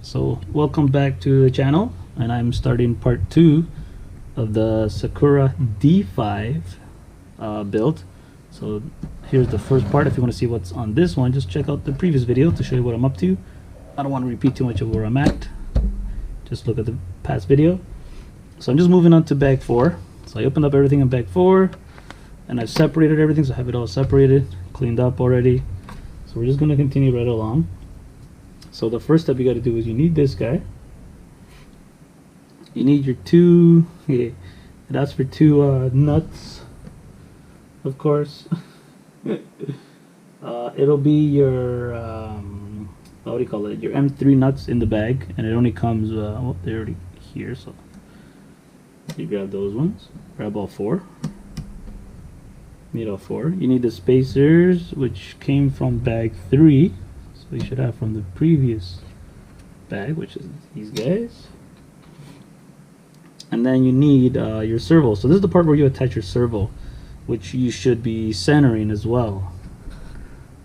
So welcome back to the channel, and I'm starting part 2 of the Sakura D5 build. So here's the first part. If you want to see what's on this one, just check out the previous video to show you what I'm up to. I don't want to repeat too much of where I'm at, just look at the past video. So I'm just moving on to bag 4. So I opened up everything in bag 4 and I've separated everything, so I have it all separated, cleaned up already. So we're just going to continue right along. So the first step you got to do is you need this guy. You need your two, it asks for two nuts, of course. It'll be your, what do you call it, your M3 nuts in the bag, and it only comes, well, they're already here, so you grab those ones, grab all 4. Need all 4. You need the spacers, which came from bag 3. So you should have from the previous bag, which is these guys. And then you need your servo. So this is the part where you attach your servo, which you should be centering as well.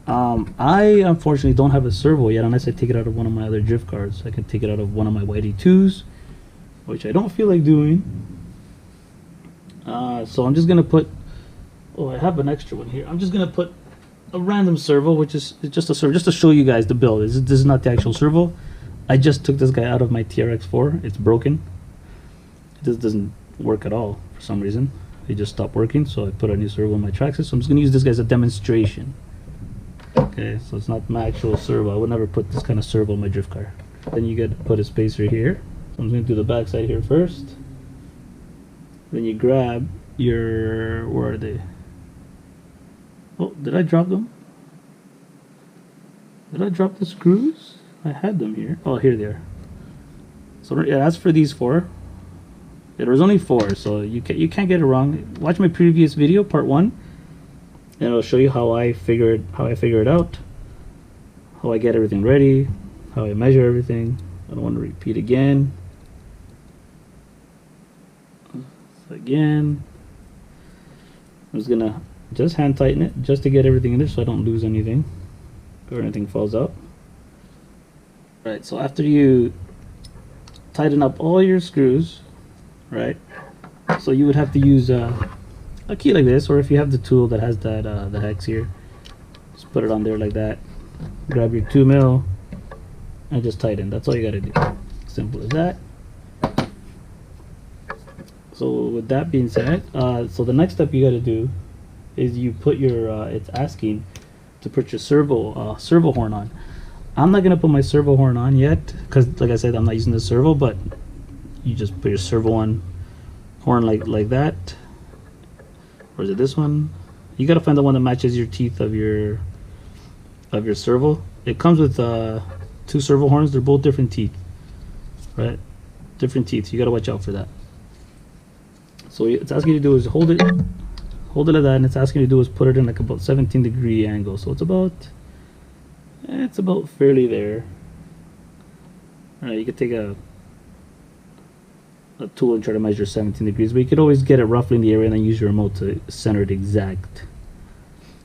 I unfortunately don't have a servo yet, unless I take it out of one of my other drift cards. I can take it out of one of my YD2s, which I don't feel like doing. So I'm just gonna put, oh, I have an extra one here. I'm just gonna put a random servo, which is just a servo, just to show you guys the build. This is not the actual servo. I just took this guy out of my TRX4. It's broken. It just doesn't work at all for some reason. It just stopped working, so I put a new servo in my Traxxas. So I'm just gonna use this guy as a demonstration. Okay, so it's not my actual servo. I would never put this kind of servo in my drift car. Then you get to put a spacer here. So I'm just gonna do the back side here first. Then you grab your, where are they? Oh, did I drop them? Did I drop the screws? I had them here. Oh, here they are. So yeah, that's for these 4. There was only 4, so you can't get it wrong. Watch my previous video, part 1, and it'll show you how I figure it out, how I get everything ready, how I measure everything. I don't want to repeat again. So again, I'm just gonna just hand tighten it just to get everything in there so I don't lose anything or anything falls out. Right, so after you tighten up all your screws, right, so you would have to use a key like this, or if you have the tool that has that the hex here, just put it on there like that, grab your 2mm and just tighten. That's all you gotta do. Simple as that. So with that being said, so the next step you gotta do is you put your it's asking to put your servo horn on. I'm not gonna put my servo horn on yet because, like I said, I'm not using the servo, but you just put your servo on horn like that. Or is it this one? You gotta find the one that matches your teeth of your servo. It comes with 2 servo horns. They're both different teeth, right? Different teeth. You gotta watch out for that. So it's asking you to do is hold it like that, and it's asking you to do is put it in like about 17-degree angle. So it's about fairly there. All right, you could take a tool and try to measure 17 degrees, but you could always get it roughly in the area and then use your remote to center it exact.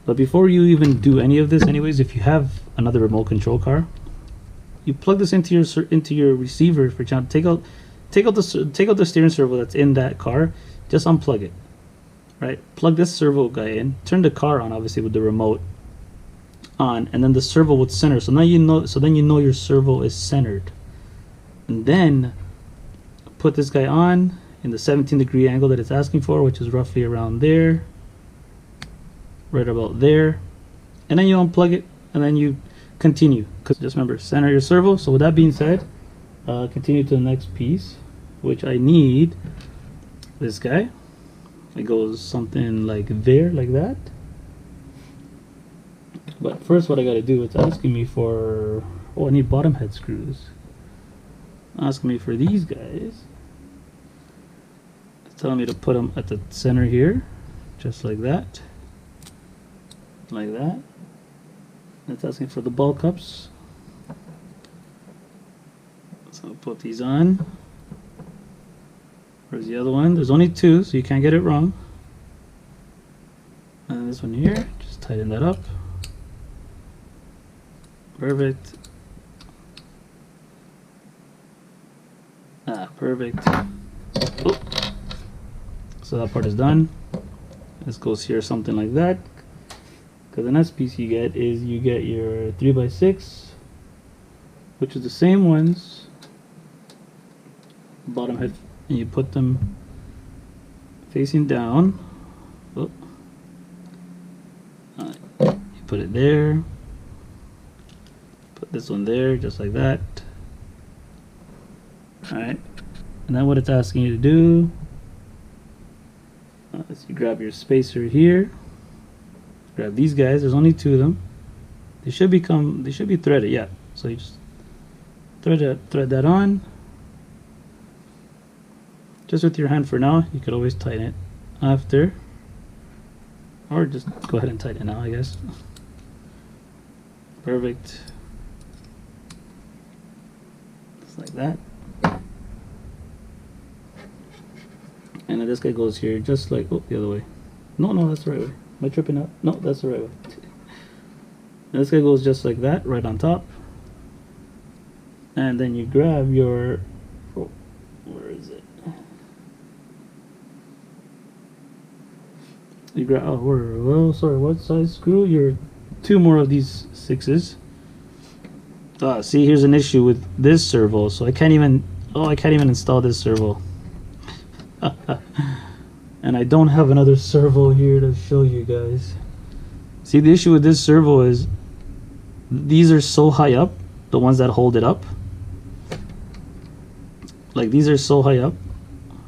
But before you even do any of this, anyways, if you have another remote control car, you plug this into your receiver for channel. Take out the steering servo that's in that car. Just unplug it. Right, plug this servo guy in, turn the car on, obviously with the remote on, and then the servo would center. So now you know, then you know your servo is centered. And then put this guy on in the 17-degree angle that it's asking for, which is roughly around there, right about there. And then you unplug it, and then you continue. Because just remember, center your servo. So with that being said, continue to the next piece, which I need this guy. It goes something like there, like that. But first what I gotta do, it's asking me for, oh, I need bottom head screws. Asking me for these guys. It's telling me to put them at the center here, just like that. Like that. It's asking for the ball cups. So I'll put these on. Where's the other one? There's only 2, so you can't get it wrong. And this one here, just tighten that up. Perfect. Perfect. Oh. So that part is done. This goes here, something like that. Because the next piece you get is you get your 3x6, which is the same ones, bottom head, and you put them facing down. Oh. You put it there. Put this one there, just like that. Alright, and then what it's asking you to do is you grab your spacer here, grab these guys. There's only 2 of them. They should be threaded, yeah. So you just thread that on, just with your hand for now. You could always tighten it after, or just go ahead and tighten it now, I guess. Perfect. Just like that. And then this guy goes here, just like, oh, the other way. No, that's the right way. Am I tripping out? No, that's the right way. And this guy goes just like that, right on top. And then you grab your, oh, where is it? You grab, oh, well, sorry, what size screw? Your 2 more of these 6s. See, here's an issue with this servo, so I can't even install this servo. And I don't have another servo here to show you guys. See, the issue with this servo is these are so high up, the ones that hold it up. Like, these are so high up.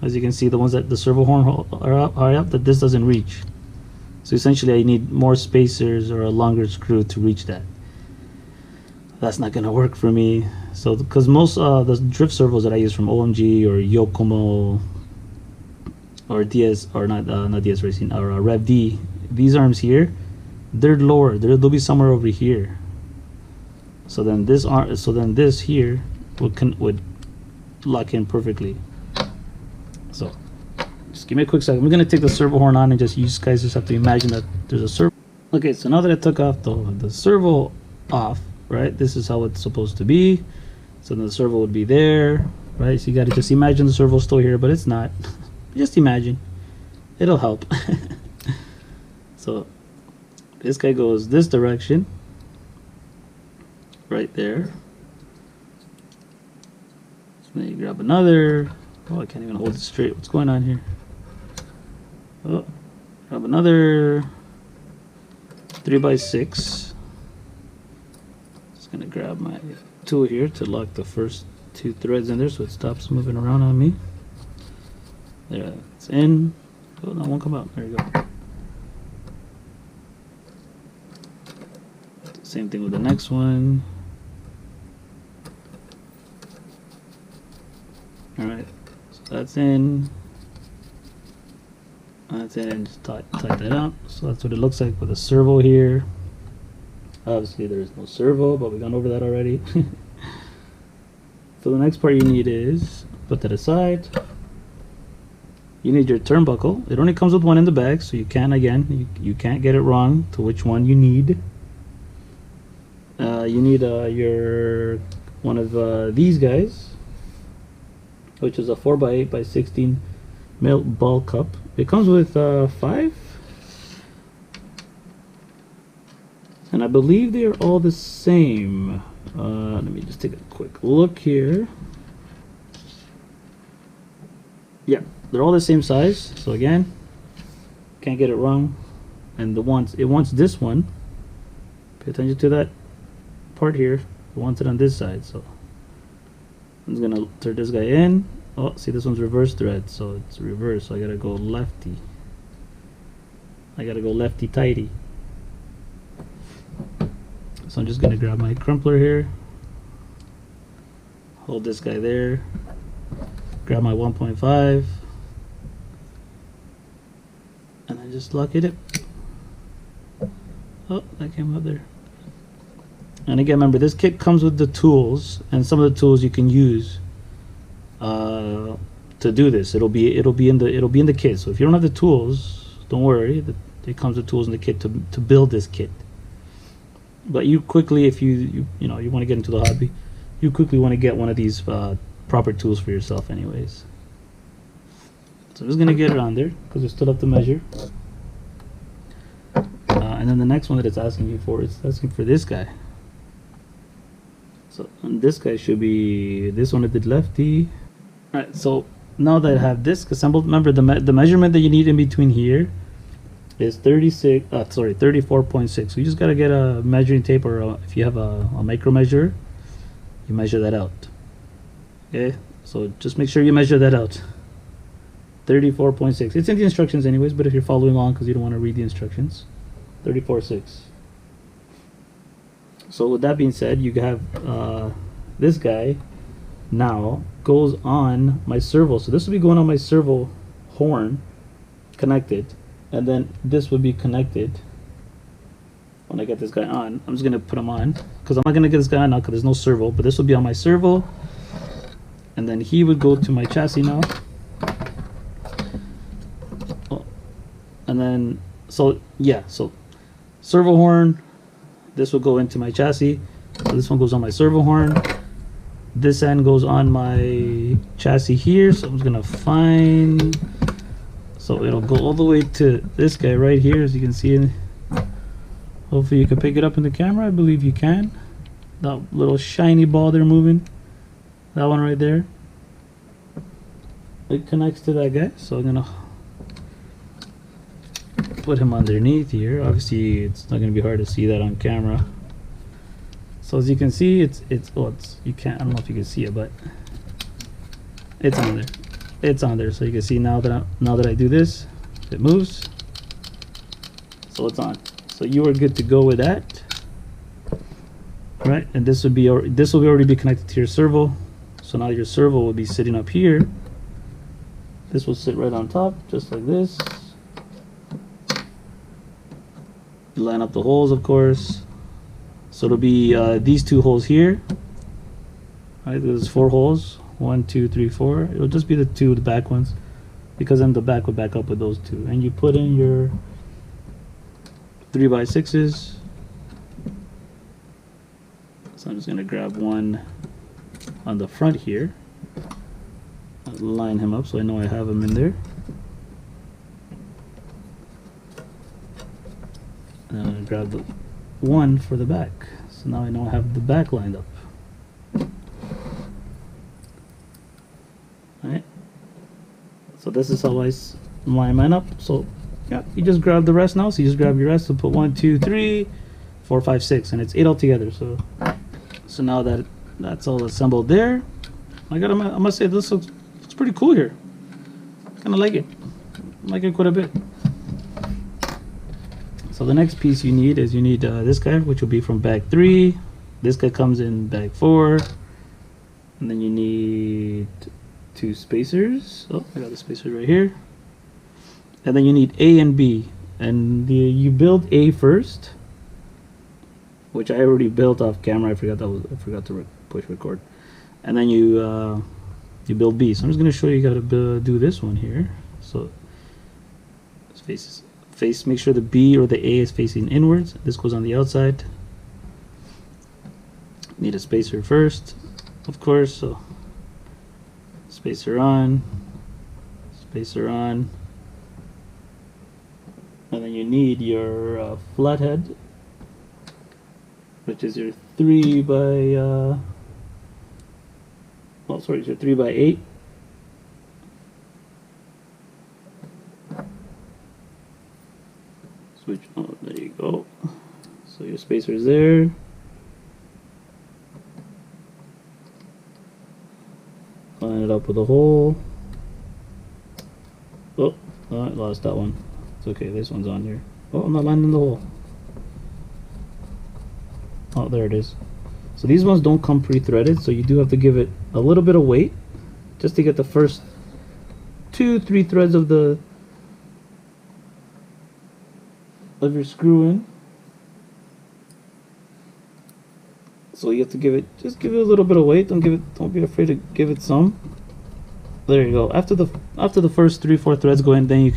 As you can see, the ones that the servo horn are up, high up, that this doesn't reach. So essentially I need more spacers or a longer screw to reach that. That's not gonna work for me. So because most the drift servos that I use from OMG or Yokomo or DS, or not DS Racing, or Rev D, these arms here, they're lower. They'll be somewhere over here. So then this here would lock in perfectly. So just give me a quick second. I'm gonna take the servo horn on, and you guys just have to imagine that there's a servo. Okay, so now that I took off the servo off, right? This is how it's supposed to be. So then the servo would be there, right? So you gotta just imagine the servo's still here, but it's not. Just imagine, it'll help. So this guy goes this direction, right there. So then you grab another. Oh, I can't even hold it straight. What's going on here? Oh, grab another 3x6. Just gonna grab my tool here to lock the first 2 threads in there, so it stops moving around on me. There, it's in. Oh, that won't come out. There you go. Same thing with the next one. Alright, so that's in. That's in, and just tight that up. So that's what it looks like with a servo here. Obviously there's no servo, but we've gone over that already. So the next part you need is, put that aside. You need your turnbuckle. It only comes with one in the bag, so you can't get it wrong to which one you need. You need your one of these guys, which is a 4x8 by 16 milk ball cup. It comes with 5, and I believe they are all the same. Let me just take a quick look here. Yeah, they're all the same size. So again, can't get it wrong. And it wants this one. Pay attention to that part here. It wants it on this side. So I'm just gonna turn this guy in. Oh, see, this one's reverse thread, so it's reverse. So I gotta go lefty. I gotta go lefty tighty. So I'm just gonna grab my crumpler here. Hold this guy there. Grab my 1.5. And then just lock it up. Oh, that came out there. And again, remember, this kit comes with the tools, and some of the tools you can use to do this. It'll be in the kit. So if you don't have the tools, don't worry. It comes with tools in the kit to build this kit. But you quickly, if you want to get into the hobby, you quickly want to get one of these proper tools for yourself anyways. So I'm just gonna get it on there because we still have to measure. And then the next one that it's asking you for, it's asking for this guy. So and this guy should be this one at the lefty. All right, so now that I have this assembled, remember the measurement that you need in between here is 34.6. So you just gotta get a measuring tape, or if you have a micro measure, you measure that out. Okay, so just make sure you measure that out. 34.6. It's in the instructions anyways, but if you're following along because you don't want to read the instructions, 34.6. So with that being said, you have this guy now goes on my servo. So this will be going on my servo horn connected, and then this would be connected when I get this guy on. I'm just gonna put him on because I'm not gonna get this guy on now because there's no servo, but this will be on my servo, and then he would go to my chassis now. And then so servo horn, this will go into my chassis. So this one goes on my servo horn, this end goes on my chassis here. So I'm just gonna find, so it'll go all the way to this guy right here, as you can see. Hopefully you can pick it up in the camera. I believe you can. That little shiny ball there moving, that one right there, it connects to that guy. So I'm gonna put him underneath here. Obviously it's not going to be hard to see that on camera. So as you can see, it's you can't, I don't know if you can see it, but it's on there. It's on there. So you can see now that I do this, it moves. So it's on. So you are good to go with that. Right? And this will already be connected to your servo. So now your servo will be sitting up here. This will sit right on top, just like this. Line up the holes, of course. So it'll be these two holes here. Right, there's 4 holes. 1, 2, 3, 4. It'll just be the back ones, because then the back would back up with those 2. And you put in your 3x6s. So I'm just gonna grab one on the front here. I'll line him up so I know I have him in there. And grab the one for the back. So now I know I have the back lined up. Alright. So this is how I line mine up. So yeah, you just grab the rest now. So you just grab your rest and put 1, 2, 3, 4, 5, 6, and it's 8 altogether. So now that that's all assembled there, I must say this looks pretty cool here. Kinda like it. I like it quite a bit. So the next piece you need is this guy, which will be from bag 3. This guy comes in bag 4. And then you need 2 spacers. Oh, I got the spacers right here. And then you need A and B. And you build A first, which I already built off camera. I forgot to push record. And then you build B. So I'm just going to show you how to do this one here. So make sure the B or the A is facing inwards. This goes on the outside. Need a spacer first, of course. So spacer on, and then you need your flathead, which is your 3 by it's your 3 by 8. Switch. Oh, there you go. So your spacer is there. Line it up with a hole. Oh, I lost that one. It's okay. This one's on here. Oh, I'm not lining the hole. Oh, there it is. So these ones don't come pre-threaded, so you do have to give it a little bit of weight just to get the first 2-3 threads of your screw in. So you have to give it a little bit of weight. Don't be afraid to give it some. There you go. After the first 3-4 threads go in, then you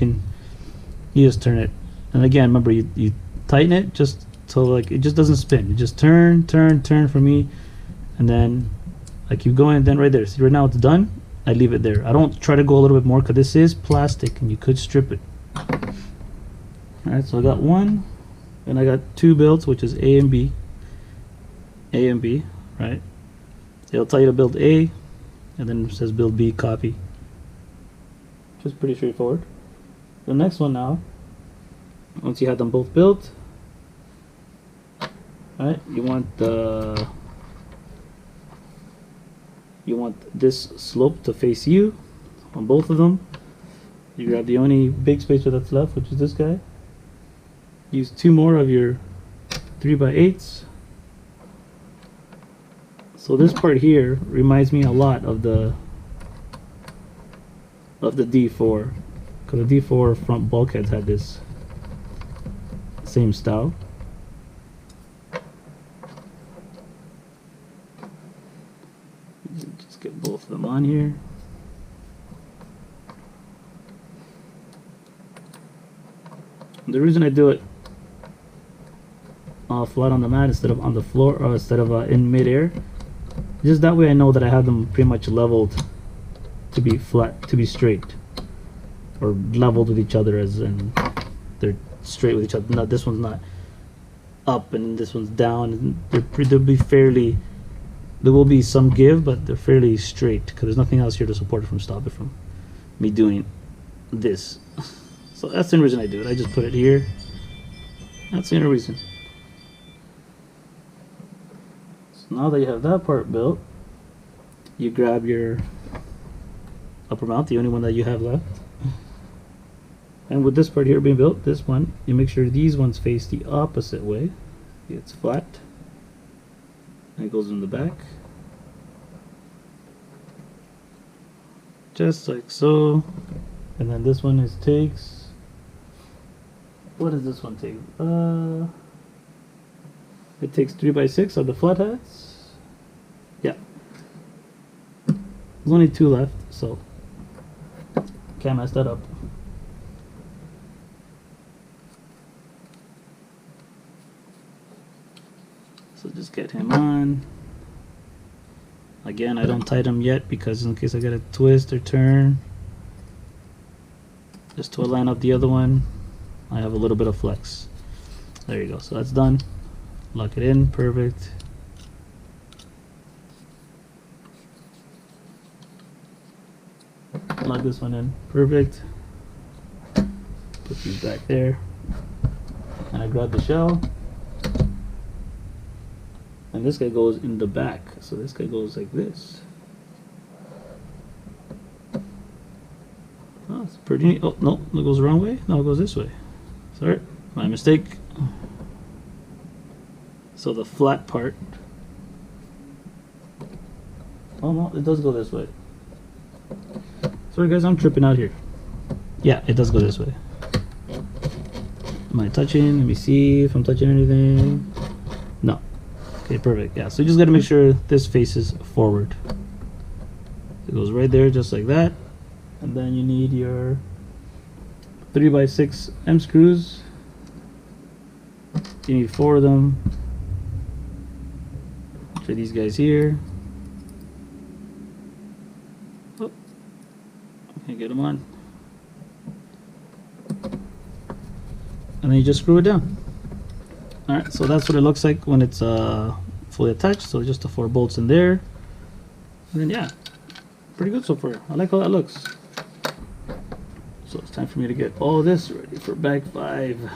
just turn it. And again, remember you tighten it just so like it just doesn't spin. You just turn for me, and then I keep going, and then right there. See, right now it's done. I leave it there. I don't try to go a little bit more because this is plastic and you could strip it. Alright, so I got one, and I got two builds, which is A and B. A and B, right? It'll tell you to build A, and then it says build B, copy. Just pretty straightforward. The next one now, once you have them both built, right? You want this slope to face you on both of them. You grab the only big spacer that's left, which is this guy. Use two more of your 3x8s. So this part here reminds me a lot of the D4, because the D4 front bulkheads had this same style. Just get both of them on here. The reason I do it flat on the mat instead of on the floor, or instead of in midair, just that way I know that I have them pretty much leveled to be flat, to be straight, or leveled with each other, as in they're straight with each other. No, this one's not up and this one's down. They'll be fairly, there will be some give, but they're fairly straight because there's nothing else here to support it from stop it from me doing this. So that's the only reason I do it. I just put it here. That's the only reason. So now that you have that part built, you grab your upper mount, the only one that you have left. And with this part here being built, this one, you make sure these ones face the opposite way. It's flat. And it goes in the back. Just like so. And then this one takes, what does this one take? It takes 3x6 of the flat heads. Yeah. There's only two left, so can't mess that up. So just get him on. Again, I don't tighten him yet because in case I gotta twist or turn, just to line up the other one, I have a little bit of flex. There you go. So that's done. Lock it in. Perfect. Lock this one in. Perfect. Put these back there. And I grab the shell. And this guy goes in the back. So this guy goes like this. Oh, it's pretty neat. Oh, no, it goes the wrong way. No, it goes this way. Sorry, my mistake. So the flat part. Oh no, it does go this way. Sorry guys, I'm tripping out here. Yeah, it does go this way. Am I touching? Let me see if I'm touching anything. No. Okay, perfect. Yeah, so you just gotta make sure this faces forward. It goes right there, just like that. And then you need your 3x6 M screws. You need 4 of them. For these guys here. Oh, can't get them on. And then you just screw it down. Alright, so that's what it looks like when it's fully attached. So just the 4 bolts in there. And then yeah, pretty good so far. I like how that looks. So it's time for me to get all this ready for bag 5.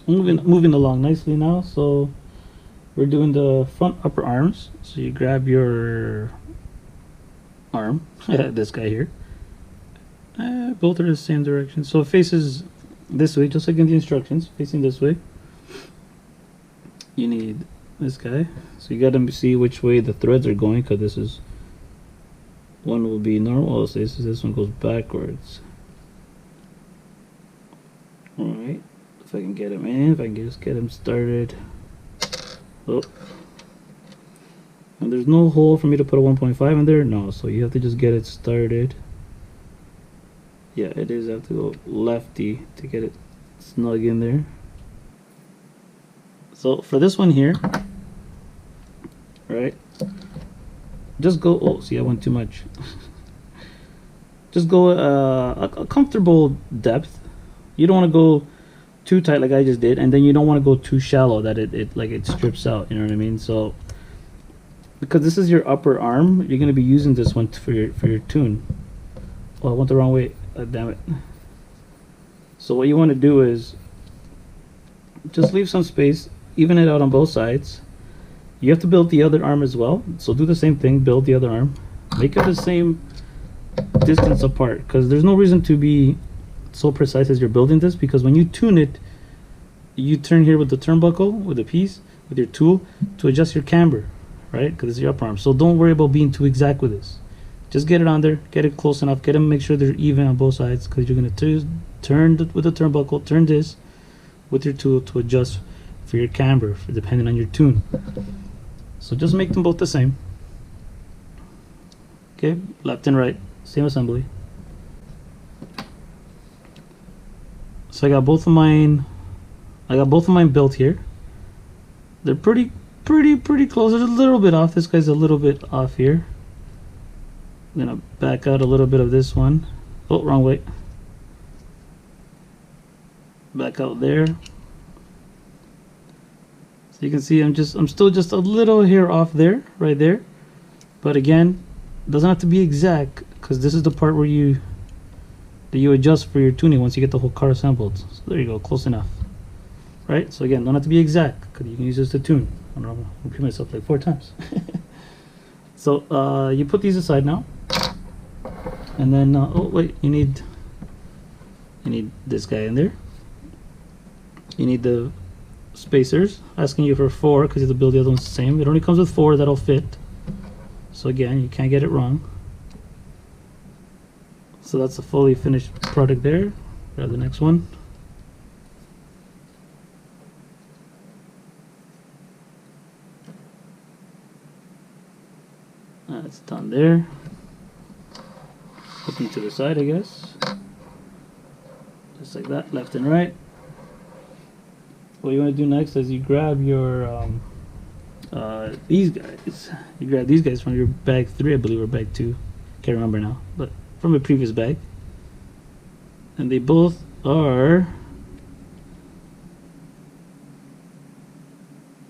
Moving along nicely now. So we're doing the front upper arms. So you grab your arm, this guy here. Both are the same direction. So it faces this way, just like in the instructions, facing this way. You need this guy. So you gotta see which way the threads are going, because this is, one will be normal, so this one goes backwards. Alright, if I can get him in, if I can just get him started. Oh. And there's no hole for me to put a 1.5 in there? No, so you have to just get it started. Yeah, it is, I have to go lefty to get it snug in there. So for this one here, right, just go. Oh, see, I went too much. Just go a comfortable depth. You don't want to go too tight like I just did, and then you don't want to go too shallow that it strips out. You know what I mean? So because this is your upper arm, you're going to be using this one for your tune. Oh, I went the wrong way. Damn it. So what you want to do is just leave some space, even it out on both sides. You have to build the other arm as well, so do the same thing, build the other arm, make it the same distance apart, because there's no reason to be so precise as you're building this, because when you tune it, you turn here with the turnbuckle, with the piece, with your tool, to adjust your camber, right? Because it's your upper arm. So don't worry about being too exact with this. Just get it on there, get it close enough, get them, make sure they're even on both sides, because you're going to turn with the turnbuckle, turn this with your tool to adjust for your camber, depending on your tune. So just make them both the same. Okay, left and right, same assembly. So I got both of mine built here. They're pretty close. There's a little bit off. This guy's a little bit off here. I'm gonna back out a little bit of this one. Oh, wrong way. Back out there. So you can see I'm still just a little hair off there, right there. But again, it doesn't have to be exact, because this is the part where you adjust for your tuning once you get the whole car assembled. So there you go, close enough. Right? So again, don't have to be exact, because you can use this to tune. I don't know, I'll repeat myself like 4 times. So you put these aside now. And then oh wait, you need this guy in there. You need the spacers, asking you for 4 because you have to build the other ones the same. It only comes with 4 that'll fit. So again, you can't get it wrong. So that's a fully finished product there. Grab the next one. That's done there. Looking to the side, I guess. Just like that, left and right. What you want to do next is you grab your these guys. You grab these guys from your bag 3, I believe, or bag 2. Can't remember now, but from a previous bag. And they both are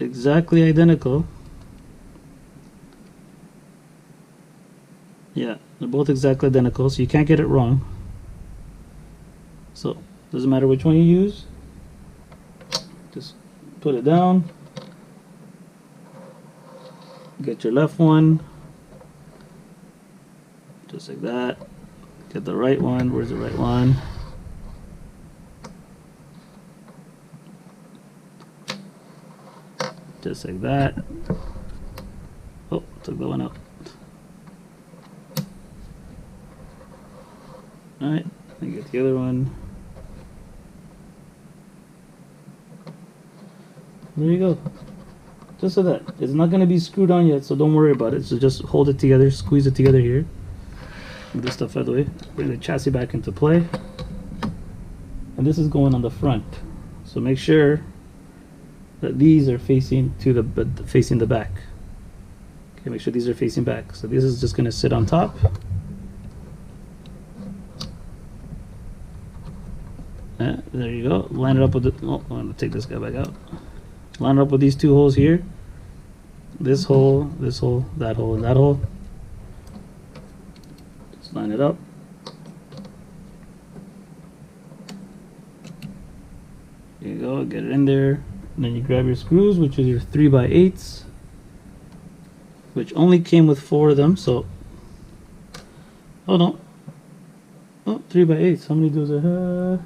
exactly identical. Yeah, they're both exactly identical, so you can't get it wrong. So doesn't matter which one you use. Just put it down. Get your left one. Just like that. Get the right one. Where's the right one? Just like that. Oh, took the one out. Alright, I get the other one. There you go. Just like that. It's not going to be screwed on yet, so don't worry about it. So just hold it together, squeeze it together here. Move this stuff out of the way. Bring the chassis back into play. And this is going on the front. So make sure that these are facing to facing the back. Okay, make sure these are facing back. So this is just going to sit on top. There you go. Line it up with the. Oh, I'm going to take this guy back out. Line it up with these 2 holes here. This hole, that hole, and that hole. Just line it up. There you go. Get it in there. And then you grab your screws, which is your 3x8s, which only came with 4 of them. So, oh no. Oh, 3x8s. How many does it have?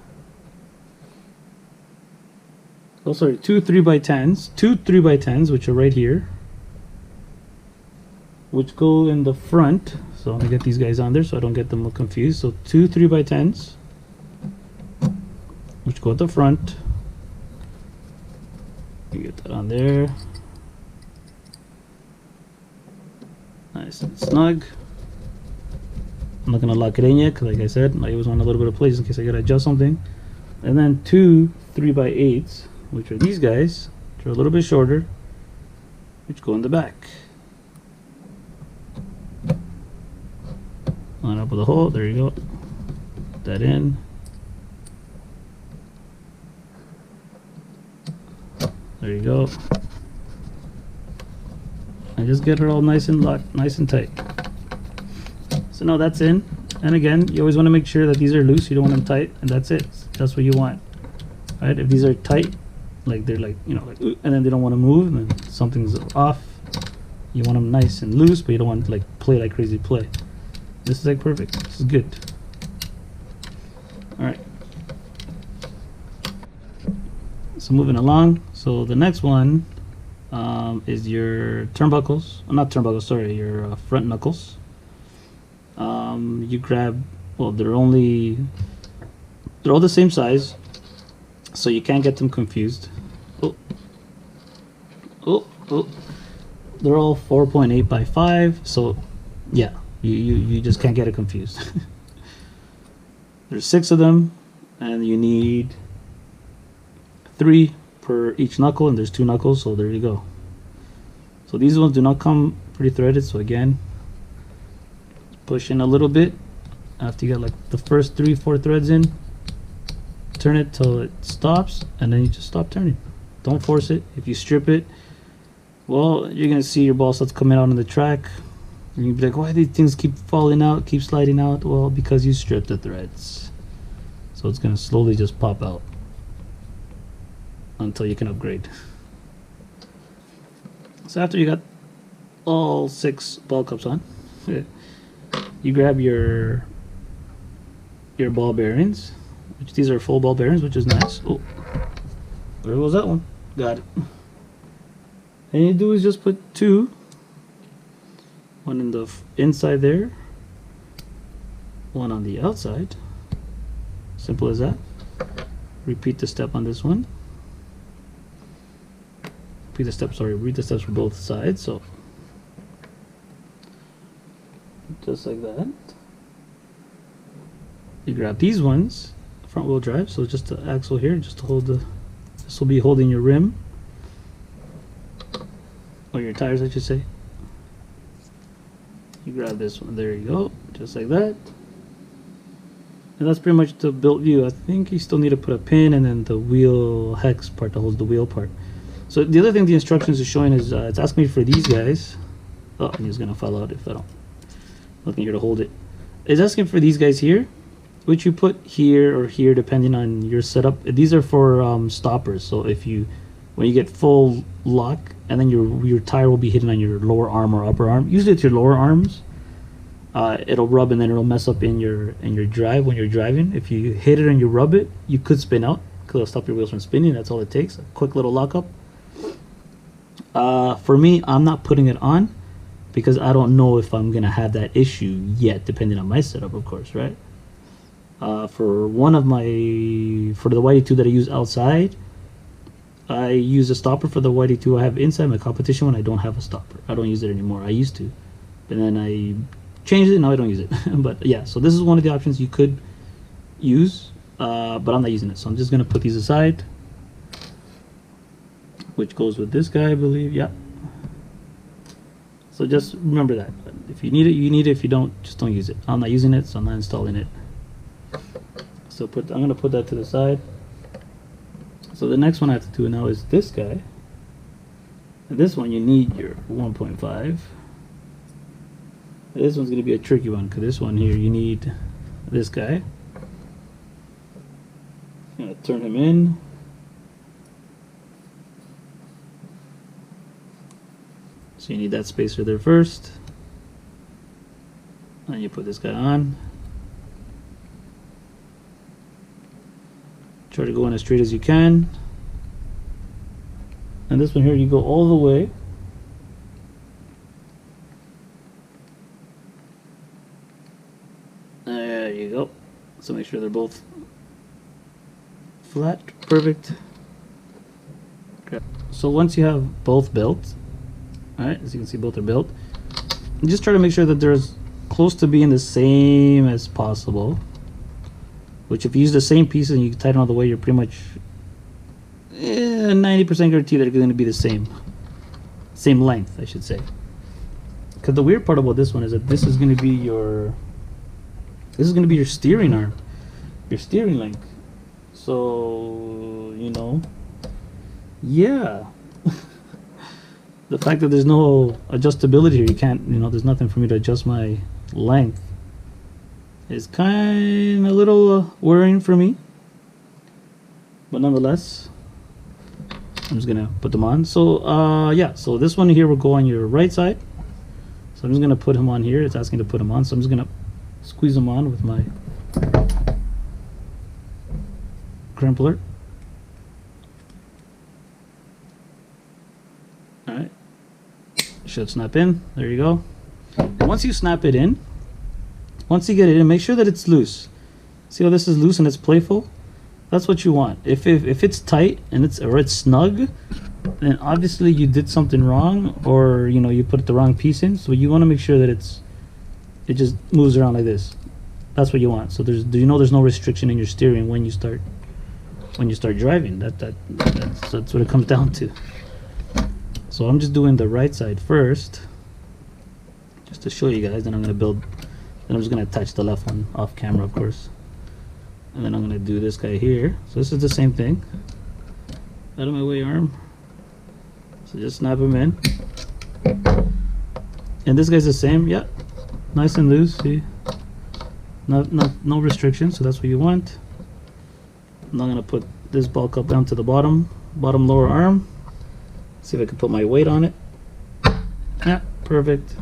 Oh, sorry, 2 3x10s, 2 3x10s, which are right here, which go in the front. So I'm gonna get these guys on there so I don't get them confused. So 2 3x10s, which go at the front. You get that on there, nice and snug. I'm not gonna lock it in yet, because like I said, I always want a little bit of place in case I gotta adjust something. And then 2 3x8s, which are these guys, which are a little bit shorter, which go in the back. line up with the hole. There you go. Put that in. There you go. And just get it all nice and locked, nice and tight. So now that's in. And again, you always want to make sure that these are loose. You don't want them tight, and that's it. That's what you want. Right? If these are tight, like they're like, you know, like, and then they don't want to move, and then something's off. You want them nice and loose, but you don't want to like play like crazy play. This is like perfect. This is good. All right. So moving along. So the next one is your turnbuckles. Not turnbuckles. Sorry, your front knuckles. You grab. Well, they're all the same size, so you can't get them confused. Oh, oh, oh. They're all 4.8 by 5, so yeah, you just can't get it confused. There's 6 of them, and you need 3 per each knuckle, and there's 2 knuckles, so there you go. So these ones do not come pre-threaded, so again, push in a little bit after you get like the first 3-4 threads in. Turn it till it stops, and then you just stop turning. Don't force it. If you strip it, well, you're gonna see your ball starts coming out on the track, and you'll be like, why do these things keep falling out, keep sliding out? Well, because you stripped the threads. So it's gonna slowly just pop out until you can upgrade. So after you got all 6 ball cups on, you grab your ball bearings, which these are full ball bearings, which is nice. Oh, where was that one? Got it. And you do is just put 2, one in the inside there, one on the outside. Simple as that. Repeat the step on this one. Repeat the steps for both sides. So just like that. You grab these ones, front wheel drive, so just the axle here, just to hold this will be holding your rim. Or your tires, I should say. You grab this one, there you go, just like that. And that's pretty much the built view. I think you still need to put a pin and then the wheel hex part that holds the wheel part. So the other thing the instructions is showing is it's asking me for these guys. Oh, he's gonna fall out if I don't. Nothing here to hold it. It's asking for these guys here, which you put here or here depending on your setup. These are for stoppers. So when you get full lock, and then your tire will be hitting on your lower arm or upper arm. Usually it's your lower arms. It'll rub and then it'll mess up in your drive when you're driving. If you hit it and you rub it, you could spin out because it'll stop your wheels from spinning. That's all it takes. A quick little lockup. For me, I'm not putting it on because I don't know if I'm gonna have that issue yet, depending on my setup, of course, right? For the YD2 that I use outside, I use a stopper for the YD2 I have inside. My competition one, I don't have a stopper. I don't use it anymore. I used to, but then I changed it. Now I don't use it. But yeah, so this is one of the options you could use, but I'm not using it. So I'm just gonna put these aside, which goes with this guy, I believe. Yeah. So just remember that. If you need it, you need it. If you don't, just don't use it. I'm not using it, so I'm not installing it. So I'm gonna put that to the side. So the next one I have to do now is this guy. And this one you need your 1.5. This one's going to be a tricky one because this one here you need this guy. I'm going to turn him in. So you need that spacer there first. And you put this guy on. Try to go in as straight as you can. And this one here, you go all the way. There you go. So make sure they're both flat. Perfect. Okay. So once you have both built, alright, as you can see both are built, just try to make sure that they're as close to being the same as possible. Which if you use the same pieces and you tighten all the way, you're pretty much 90% guarantee that they're going to be the same length, I should say. Because the weird part about this one is that this is going to be your This is going to be your steering arm, your steering link. So, you know, yeah. The fact that there's no adjustability here, you can't, you know, there's nothing for me to adjust my length, is kind of a little worrying for me. But nonetheless, I'm just gonna put them on. So yeah, so this one here will go on your right side. So I'm just gonna put him on here. It's asking to put him on, so I'm just gonna squeeze him on with my crimpler. Alright, should snap in. There you go. Once you snap it in, once you get it in, make sure that it's loose. See how this is loose and it's playful? That's what you want. If it's tight and it's snug, then obviously you did something wrong, or you know, you put the wrong piece in. So you want to make sure that it just moves around like this. That's what you want. So there's no restriction in your steering when you start driving. That's what it comes down to. So I'm just doing the right side first, just to show you guys. Then I'm just gonna attach the left one off camera, of course. And then I'm going to do this guy here. So this is the same thing. Out of my way, arm. So just snap him in. And this guy's the same. Yeah. Nice and loose. See? No restriction. So that's what you want. I'm going to put this bulk up down to the bottom lower arm. See if I can put my weight on it. Yeah, perfect.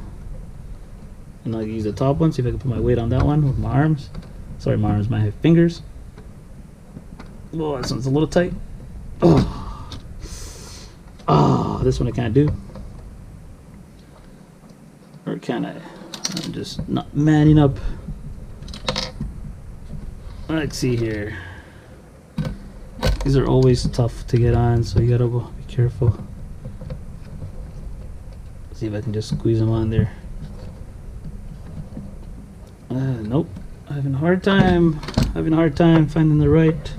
And I'll use the top one. See if I can put my weight on that one with my arms. Sorry, my arms, my fingers. Oh, this one's a little tight. Oh, this one I can't do. Or can I? I'm just not manning up. Let's see here. These are always tough to get on, so you gotta be careful. See if I can just squeeze them on there. Nope. Having a hard time finding the right.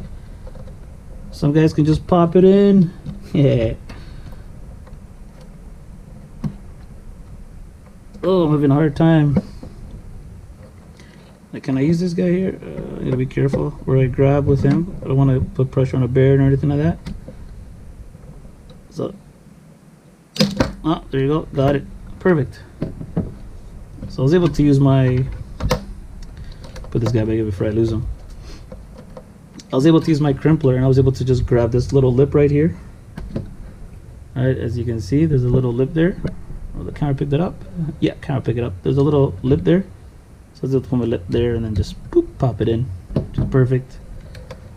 Some guys can just pop it in. Yeah. Oh, I'm having a hard time. Like, can I use this guy here? I gotta be careful where I grab with him. I don't want to put pressure on a bear or anything like that. So, oh, there you go. Got it. Perfect. So I was able to use my, put this guy back here before I lose him. I was able to use my crimpler, and I was able to just grab this little lip right here. Alright, as you can see, there's a little lip there. Oh, the camera picked it up? Yeah, camera picked it up. There's a little lip there. So I was able to put my lip there and then just boop, pop it in. Which is perfect.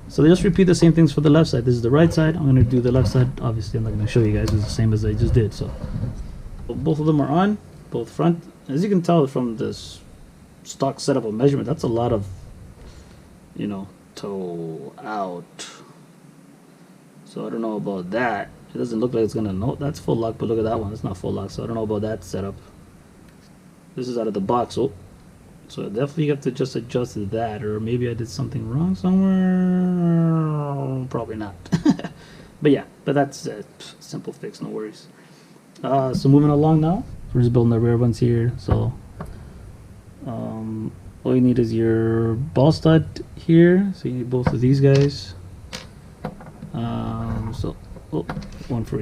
So they just repeat the same things for the left side. This is the right side. I'm going to do the left side. Obviously, I'm not going to show you guys. It's the same as I just did. So both of them are on, both front. As you can tell from this stock setup of measurement, that's a lot of, you know, toe out. So I don't know about that. It doesn't look like it's gonna know. That's full lock, but look at that one. It's not full lock, so I don't know about that setup. This is out of the box. Oh, so definitely you have to just adjust that, or maybe I did something wrong somewhere. Probably not. But yeah, but that's a simple fix. No worries. So moving along now, we're just building the rear ones here. So all you need is your ball stud here. So you need both of these guys. So one for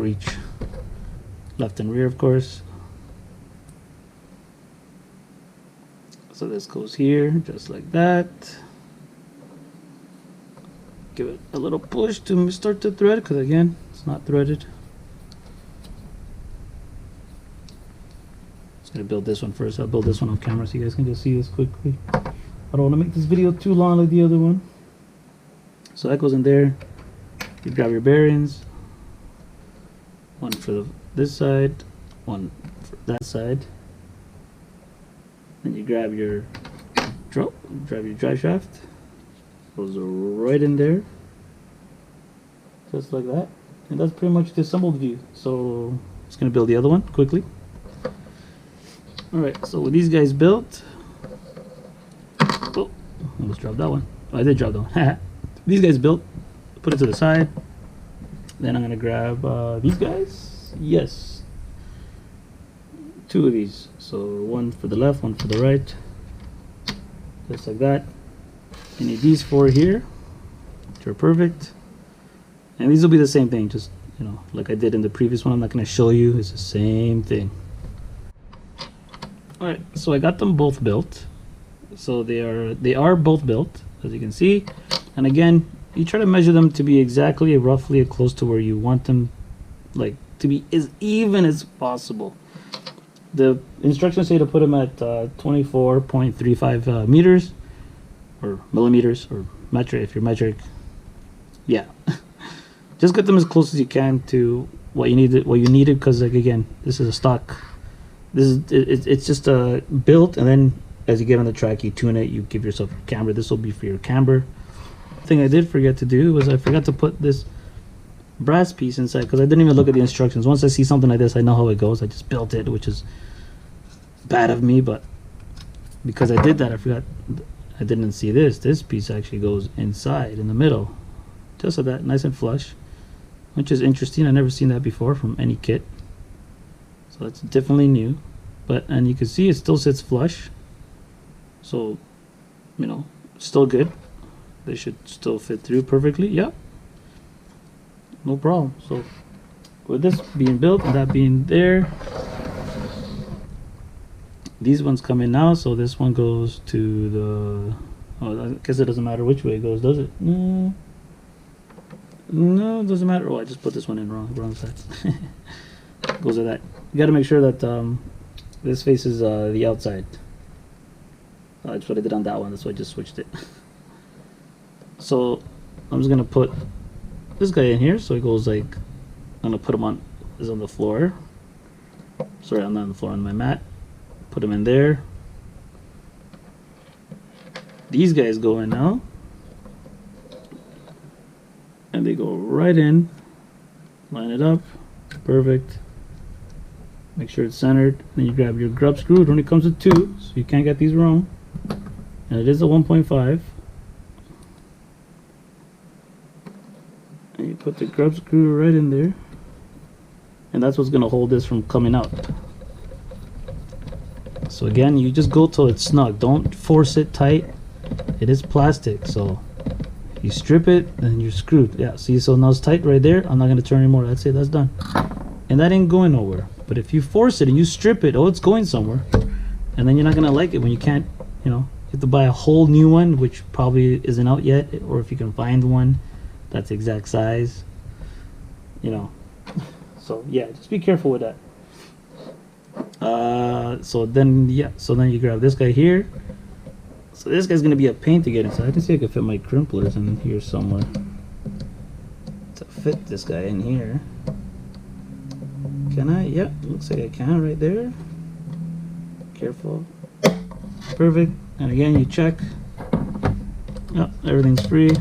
each, left and rear, of course. So this goes here just like that. Give it a little push to start to thread, because again, it's not threaded. Just gonna build this one first. I'll build this one on camera so you guys can just see this quickly. I don't want to make this video too long like the other one. So that goes in there. You grab your bearings, one for this side, one for that side. Then you grab your drive shaft. Goes right in there, just like that. And that's pretty much the assembled view. So I'm just gonna build the other one quickly. All right. So with these guys built, oh, almost dropped that one. Oh, I did drop that one. These guys built. Put it to the side. Then I'm gonna grab these guys. Yes, two of these. So one for the left, one for the right. just like that. You need these 4 here, which are perfect. And these will be the same thing, just, you know, like I did in the previous one. I'm not going to show you. It's the same thing. Alright, so I got them both built. So they are both built, as you can see. And again, you try to measure them to be exactly, roughly close to where you want them, like, to be as even as possible. The instructions say to put them at 24.35 meters, or millimeters, or metric if you're metric. Yeah. Just get them as close as you can to what you needed, because, like, again, this is a stock. This is it's just built, and then as you get on the track, you tune it. You give yourself your camber. This will be for your camber. The thing I did forget to do was I forgot to put this brass piece inside, because I didn't even look at the instructions. Once I see something like this, I know how it goes. I just built it, which is bad of me, but because I did that, I forgot. I didn't see this. This piece actually goes inside in the middle, just like that, nice and flush, which is interesting. I've never seen that before from any kit, so that's definitely new. But, and you can see it still sits flush, so, you know, still good. They should still fit through perfectly. Yep, no problem. So with this being built and that being there, these ones come in now. So this one goes to the, oh, I guess it doesn't matter which way it goes, does it? No, it doesn't matter. Oh, I just put this one in wrong side. Goes to that. You got to make sure that this faces the outside. That's what I did on that one. That's why I just switched it. So I'm just gonna put this guy in here. So it goes like, I'm gonna put him on, is on the floor. Sorry, I'm not on the floor, on my mat. Put him in there. These guys go in now, and they go right in. Line it up, perfect. Make sure it's centered. Then you grab your grub screw. It only comes with 2, so you can't get these wrong. And it is a 1.5. And you put the grub screw right in there, and that's what's gonna hold this from coming out. So again, you just go till it's snug. Don't force it tight. It is plastic, so you strip it and you're screwed. Yeah, see, so now it's tight right there. I'm not gonna turn anymore. That's it, that's done. And that ain't going nowhere. But if you force it and you strip it, oh, it's going somewhere. And then you're not gonna like it when you can't, you know, you have to buy a whole new one, which probably isn't out yet, or if you can find one that's the exact size, you know. So yeah, just be careful with that. So then, yeah, so then you grab this guy here. So this guy's gonna be a pain to get inside. I can see I can fit my crimplers in here somewhere to fit this guy in here. Can I? Yeah, looks like I can right there. Careful. Perfect. And again, you check. Oh, everything's free.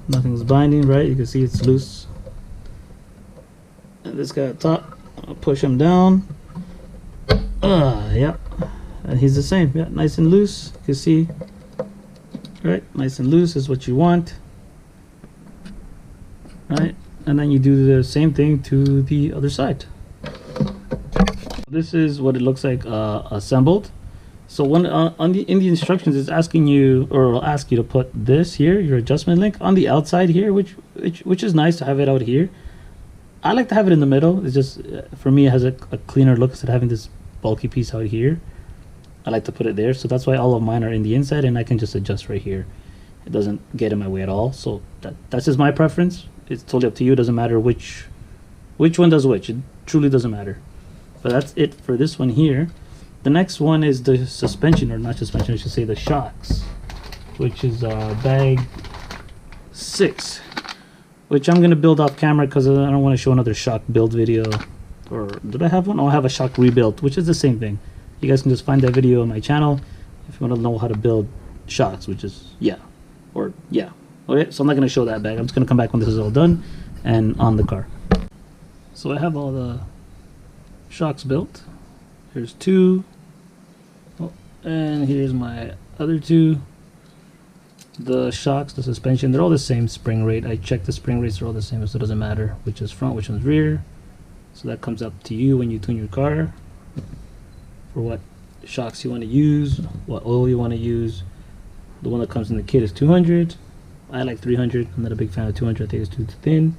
Nothing's binding, right? You can see it's loose. And this guy at top, I'll push him down. Yeah. And he's the same. Yeah, nice and loose. You can see. Right? Nice and loose is what you want. Right? And then you do the same thing to the other side. This is what it looks like assembled. So when in the instructions, it's asking you, or it'll ask you to put this here, your adjustment link, on the outside here, which is nice to have it out here. I like to have it in the middle. It's just, for me, it has a cleaner look instead of having this bulky piece out here. I like to put it there, so that's why all of mine are in the inside, and I can just adjust right here. It doesn't get in my way at all. So that's just my preference. It's totally up to you. It doesn't matter which one does which. It truly doesn't matter. But that's it for this one here. The next one is the suspension, or not suspension, I should say the shocks, which is bag 6, which I'm gonna build off camera because I don't want to show another shock build video. Or did I have one? Oh, I have a shock rebuild, which is the same thing. You guys can just find that video on my channel if you want to know how to build shocks, which is yeah. Okay, so I'm not going to show that bag. I'm just going to come back when this is all done and on the car. So I have all the shocks built. Here's 2. Oh, and here's my other 2. The shocks, the suspension, they're all the same spring rate. I checked the spring rates are all the same, so it doesn't matter which is front, which one's rear. So that comes up to you when you tune your car for what shocks you want to use, what oil you want to use. The one that comes in the kit is 200. I like 300. I'm not a big fan of 200. I think it's too thin.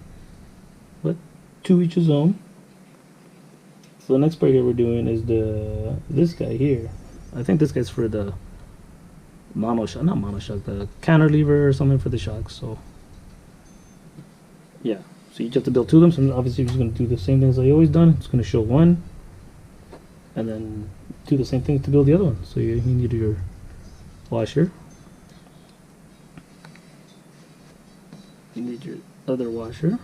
But to each his own. So the next part here we're doing is this guy here. I think this guy's for the monoshock, not monoshock, the cantilever or something for the shocks. So yeah, so you just have to build two of them. So obviously, I'm just going to do the same thing as I always done. It's going to show one, and then do the same thing to build the other one. So you need your washer. You need your other washer.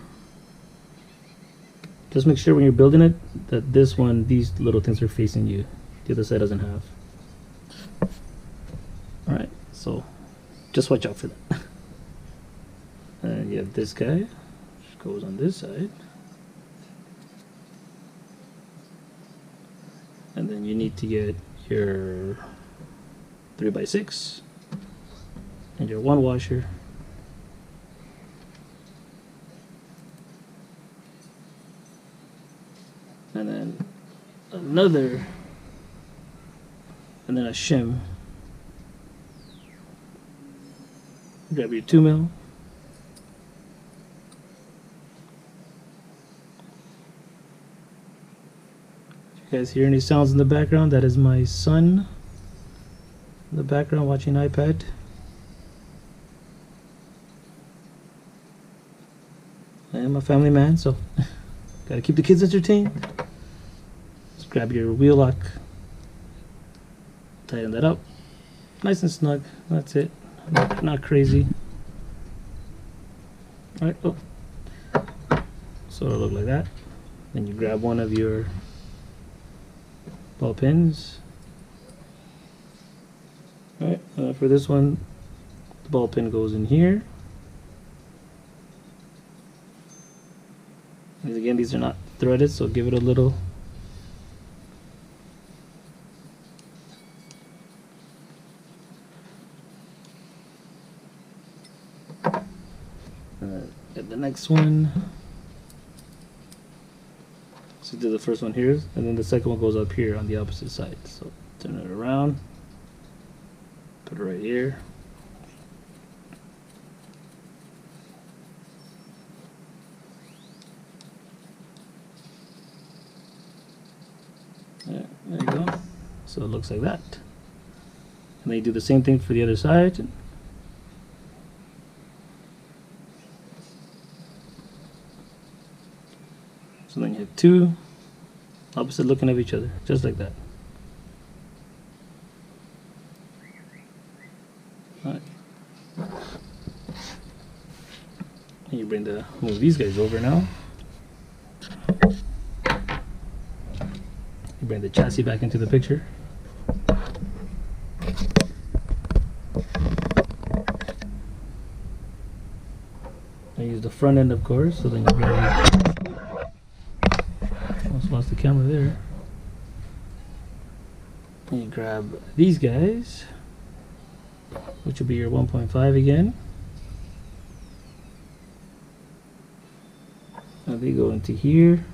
Just make sure when you're building it that this one, these little things are facing you. The other side doesn't have. Alright, so just watch out for that. And you have this guy, which goes on this side. And then you need to get your 3x6 and your one washer. And then another, and then a shim. Grab your 2 mil. If you guys hear any sounds in the background, that is my son in the background watching iPad. I am a family man, so gotta keep the kids entertained. Just grab your wheel lock, tighten that up, nice and snug. That's it. Not crazy. All right. Oh, so it'll look like that. Then you grab one of your ball pins. All right. For this one, the ball pin goes in here. And again, these are not threaded, so give it a little. Get the next one. So do the first one here, and then the second one goes up here on the opposite side. So turn it around, put it right here. There you go. So it looks like that. And then you do the same thing for the other side. So then you have two opposite looking of each other, just like that. Alright. And you move these guys over now. You bring the chassis back into the picture. I use the front end, of course, so then you bring almost lost the camera there. And you grab these guys, which will be your 1.5 again. Now they go into here.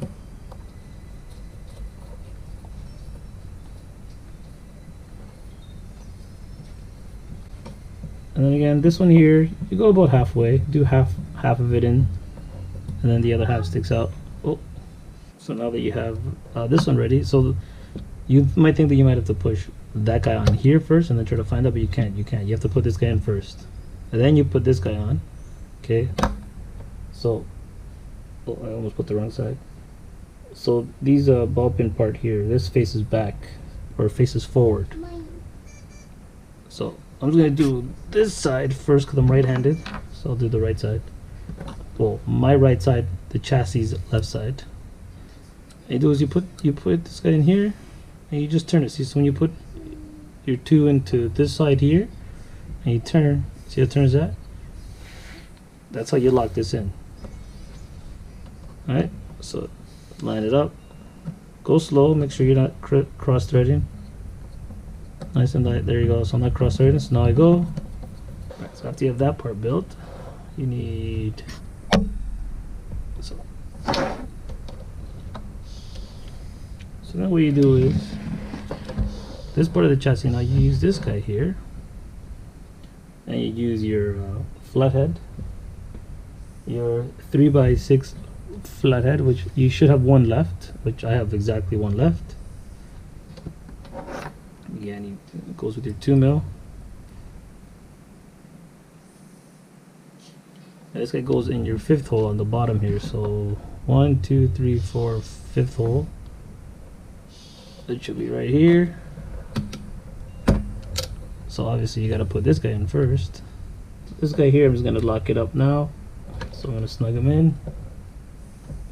And then again, this one here, you go about halfway, do half of it in, and then the other half sticks out. Oh, so now that you have this one ready, so you might think that you might have to push that guy on here first and then try to find out, but you can't. You have to put this guy in first, and then you put this guy on. Okay. So, oh, I almost put the wrong side. So these ball pin part here, this faces back or faces forward. So I'm just gonna do this side first because I'm right-handed, so I'll do the right side. Well, my right side, the chassis left side. What you do is you put this guy in here, and you just turn it. See, so when you put your two into this side here, and you turn, see how it turns that? That's how you lock this in. All right, so line it up. Go slow. Make sure you're not cross-threading. Nice and light. There you go. So I'm not cross-threading. So now I go. Right, so after you have that part built, you need. So now what you do is this part of the chassis. Now you use this guy here, and you use your flathead, your 3x6 flathead, which you should have one left, which I have exactly one left. Again, it goes with your 2mm. And this guy goes in your 5th hole on the bottom here. So 1, 2, 3, 4, 5th hole. It should be right here. So obviously you got to put this guy in first. This guy here, I'm just going to lock it up now. So I'm going to snug him in.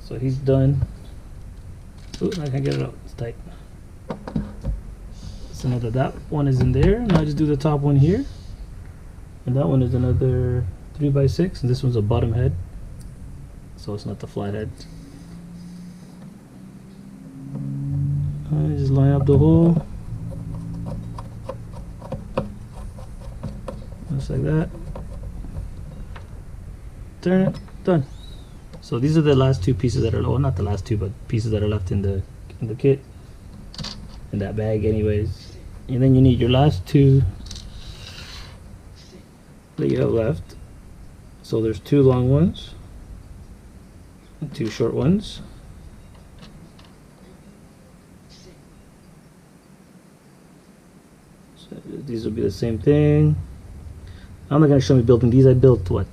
So he's done. Ooh, I can't get it out. It's tight. So now that one is in there, now I just do the top one here. And that one is another 3x6, and this one's a bottom head. So it's not the flat head. I just line up the hole. Just like that. Turn it, done. So these are the last two pieces that are, well, not the last two, but pieces that are left in the kit, in that bag anyways. And then you need your last two that you have left. So there's 2 long ones and 2 short ones. So these will be the same thing. I'm not going to show me building these. I built what,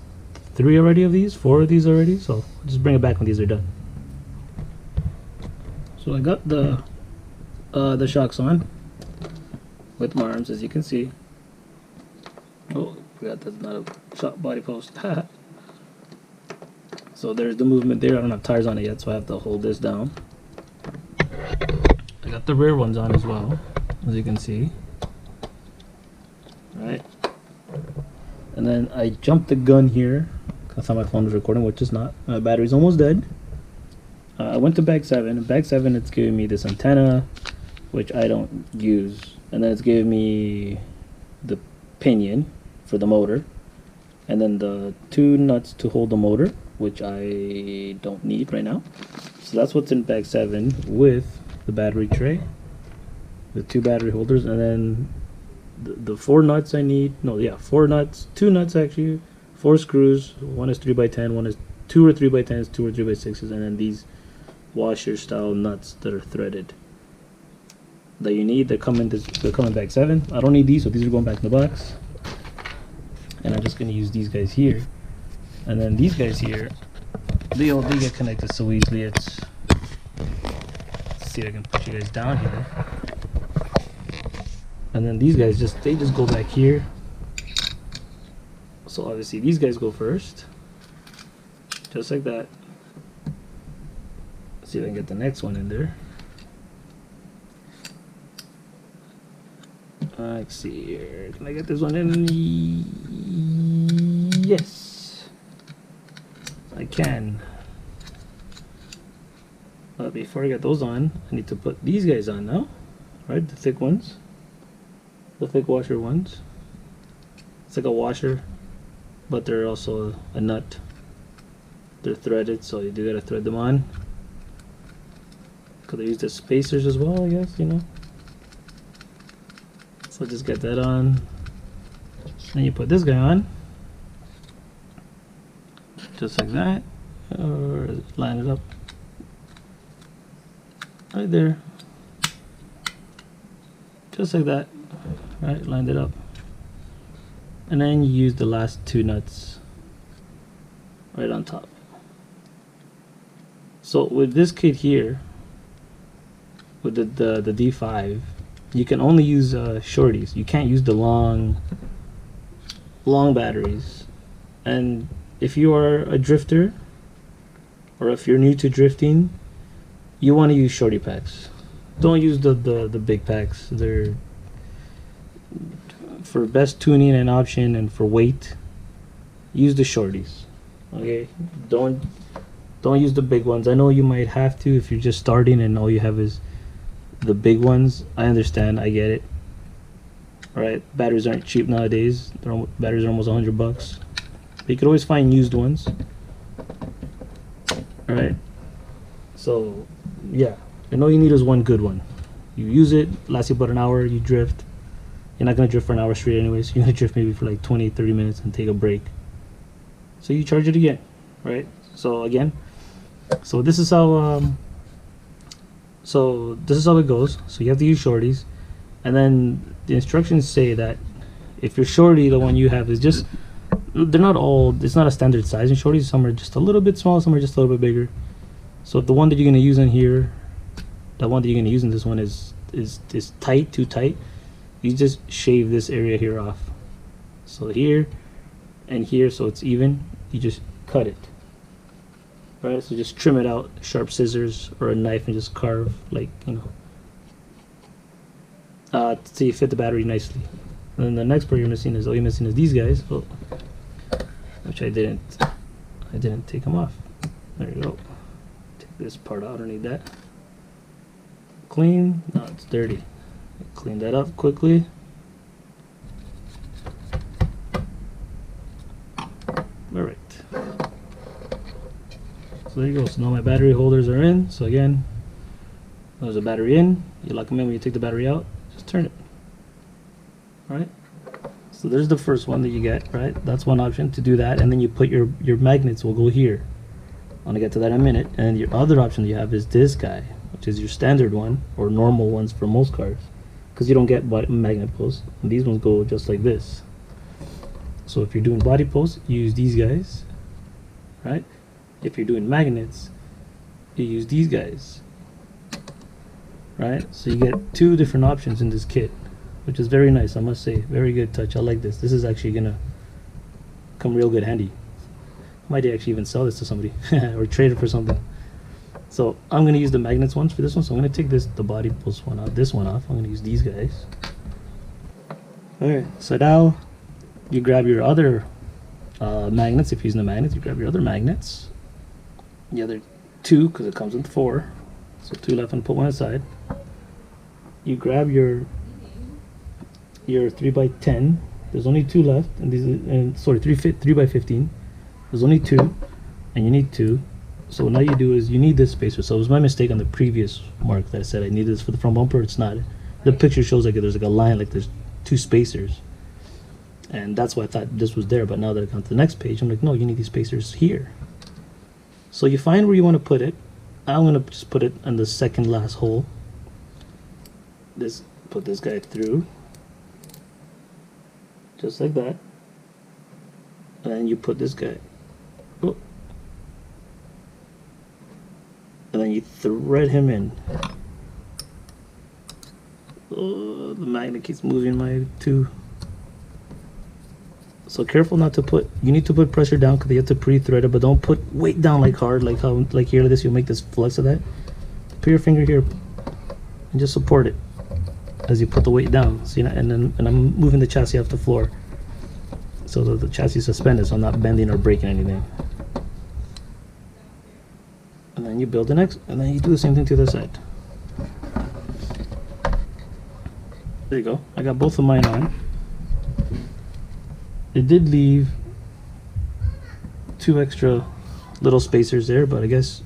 3 already of these, 4 of these already, so I'll just bring it back when these are done. So I got the shocks on with my arms, as you can see. Oh, forgot that's not a shock body post. So there's the movement there. I don't have tires on it yet, so I have to hold this down. I got the rear ones on as well, as you can see. Right. And then I jumped the gun here. I thought my phone was recording, which is not. My battery's almost dead. I went to bag 7. In bag 7, it's giving me this antenna, which I don't use. And then it's giving me the pinion for the motor. And then the 2 nuts to hold the motor, which I don't need right now. So that's what's in bag 7 with the battery tray, the 2 battery holders, and then the 4 nuts I need. No, yeah, 4 nuts, 2 nuts actually, 4 screws. One is 3x10, one is 2 or 3x10s, 2 or 3x6s, and then these washer style nuts that are threaded that you need. They come in bag 7. I don't need these, so these are going back in the box. And I'm just going to use these guys here. And then these guys here, they get connected so easily. Let's see if I can put you guys down here. And then these guys they just go back here. So obviously these guys go first, just like that. Let's see if I can get the next one in there. Let's see here. Can I get this one in? Yes, I can. But before I get those on, I need to put these guys on now. Right, the thick ones, the thick washer ones. It's like a washer, but they're also a nut. They're threaded, so you do gotta thread them on. Could they use the spacers as well, I guess, you know. So just get that on. Then you put this guy on, just like that, or line it up right there, just like that. Right, lined it up, and then you use the last 2 nuts right on top. So with this kit here, with the D5, you can only use shorties. You can't use the long batteries. And if you are a drifter, or if you're new to drifting, you want to use shorty packs. Don't use the big packs. They're for best tuning and option, and for weight, use the shorties. Okay, don't use the big ones. I know you might have to if you're just starting and all you have is the big ones. I understand, I get it. Alright, batteries aren't cheap nowadays. Batteries are almost $100. But you can always find used ones. Alright, so yeah, and all you need is one good one. You use it, lasts you about an hour, you drift. You're not gonna drift for an hour straight anyways. You're gonna drift maybe for like 20-30 minutes and take a break. So you charge it again, right? So again, so this is how it goes. So you have to use shorties, and then the instructions say that if your shorty, the one you have, is just, they're not all, it's not a standard size in shorties. Some are just a little bit small, some are just a little bit bigger. So if the one that you're gonna use in here, the one that you're gonna use in this one is tight, too tight, you just shave this area here off. So here and here, so it's even, you just cut it. Right, so just trim it out, sharp scissors or a knife, and just carve, like, you know, so you fit the battery nicely. And then the next part you're missing is, all you're missing is these guys, which I didn't take them off. There you go. Take this part out, I don't need that. Clean, no, it's dirty. Clean that up quickly. Alright. So there you go. So now my battery holders are in. So again, there's a battery in. You lock them in. When you take the battery out, just turn it. Alright. So there's the first one that you get, right? That's one option to do that. And then you put your magnets will go here. I'm gonna get to that in a minute. And your other option that you have is this guy, which is your standard one, or normal ones for most cars, because you don't get magnet posts. And these ones go just like this. So if you're doing body posts, you use these guys, right? If you're doing magnets, you use these guys, right? So you get two different options in this kit, which is very nice, I must say. Very good touch. I like this. This is actually gonna come real good handy. Might actually even sell this to somebody or trade it for something. So I'm gonna use the magnets ones for this one. So I'm gonna take the body post one out, this one off. I'm gonna use these guys. Alright, so now you grab your other magnets. If you're using the magnets, you grab your other magnets. The other two, because it comes with 4. So 2 left, and put one aside. You grab your 3x10. There's only 2 left, and these sorry, 3x15. There's only 2, and you need 2. So what now you do is you need this spacer. So it was my mistake on the previous mark that I said I needed this for the front bumper. It's not. The picture shows like there's like a line, like there's 2 spacers, and that's why I thought this was there. But now that I got to the next page, I'm like, no, you need these spacers here. So you find where you want to put it. I'm gonna just put it in the second last hole. Put this guy through, just like that, and then you put this guy. Oh. And then you thread him in. Oh, the magnet keeps moving my 2. So careful not to put, you need to put pressure down because you have to pre-thread it, but don't put weight down like hard, like how, like here like this, you'll make this flex of that. Put your finger here and just support it as you put the weight down. See, and I'm moving the chassis off the floor so that the chassis is suspended, so I'm not bending or breaking anything. And then you build the next, and then you do the same thing to the side. There you go. I got both of mine on. It did leave 2 extra little spacers there, but I guess